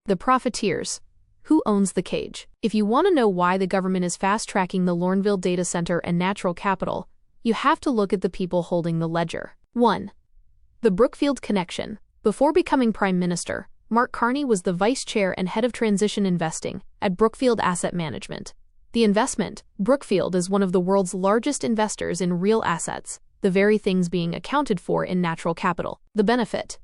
The profiteers. Who owns the cage? If you want to know why the government is fast-tracking the Lorneville Data Centre and natural capital, you have to look at the people holding the ledger. 1. The Brookfield Connection. Before becoming Prime Minister, Mark Carney was the Vice Chair and Head of Transition Investing at Brookfield Asset Management. The investment, Brookfield is one of the world's largest investors in real assets, the very things being accounted for in natural capital. The benefit.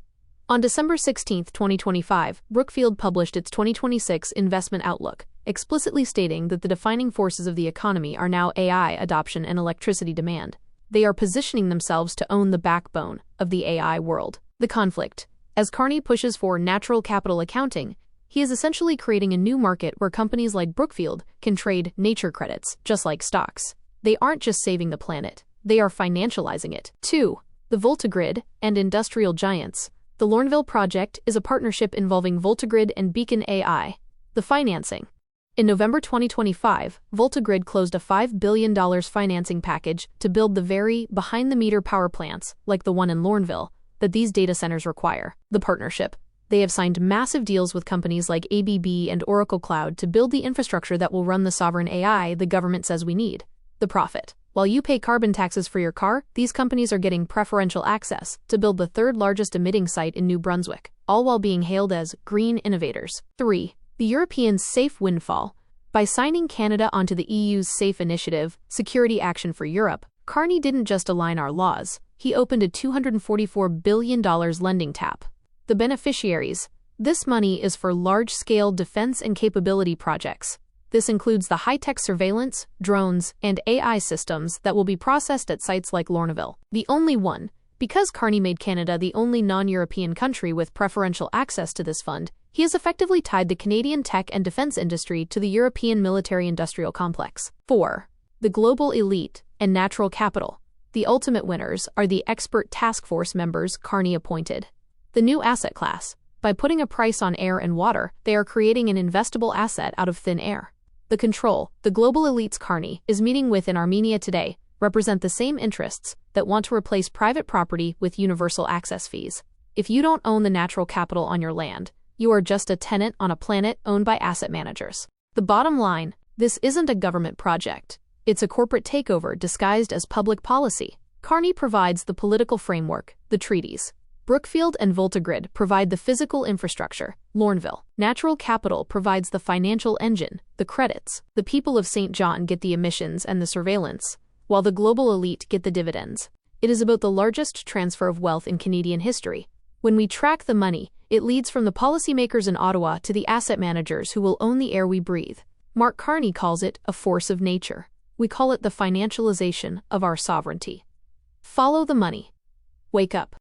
On December 16, 2025, Brookfield published its 2026 investment outlook, explicitly stating that the defining forces of the economy are now AI adoption and electricity demand. They are positioning themselves to own the backbone of the AI world. The conflict. As Carney pushes for natural capital accounting, he is essentially creating a new market where companies like Brookfield can trade nature credits, just like stocks. They aren't just saving the planet, they are financializing it. 2. The Voltagrid and industrial giants. The Lorneville project is a partnership involving Voltagrid and Beacon AI. The financing. In November 2025, Voltagrid closed a $5 billion financing package to build the very behind-the-meter power plants, like the one in Lorneville, that these data centers require. The partnership. They have signed massive deals with companies like ABB and Oracle Cloud to build the infrastructure that will run the sovereign AI the government says we need. The profit. While you pay carbon taxes for your car, these companies are getting preferential access to build the third largest emitting site in New Brunswick, all while being hailed as green innovators. 3. The Europeans' safe windfall. By signing Canada onto the EU's SAFE initiative, Security Action for Europe, Carney didn't just align our laws, he opened a $244 billion lending tap. The beneficiaries. This money is for large-scale defense and capability projects. This includes the high-tech surveillance, drones, and AI systems that will be processed at sites like Lorneville. The only one. Because Carney made Canada the only non-European country with preferential access to this fund, he has effectively tied the Canadian tech and defense industry to the European military-industrial complex. 4. The global elite and natural capital. The ultimate winners are the expert task force members Carney appointed. The new asset class. By putting a price on air and water, they are creating an investable asset out of thin air. The control. The global elites Carney is meeting with in Armenia today represent the same interests that want to replace private property with universal access fees. If you don't own the natural capital on your land, you are just a tenant on a planet owned by asset managers. The bottom line, this isn't a government project. It's a corporate takeover disguised as public policy. Carney provides the political framework, the treaties. Brookfield and Voltagrid provide the physical infrastructure. Lorneville. Natural capital provides the financial engine, the credits. The people of St. John get the emissions and the surveillance, while the global elite get the dividends. It is about the largest transfer of wealth in Canadian history. When we track the money, it leads from the policymakers in Ottawa to the asset managers who will own the air we breathe. Mark Carney calls it a force of nature. We call it the financialization of our sovereignty. Follow the money. Wake up.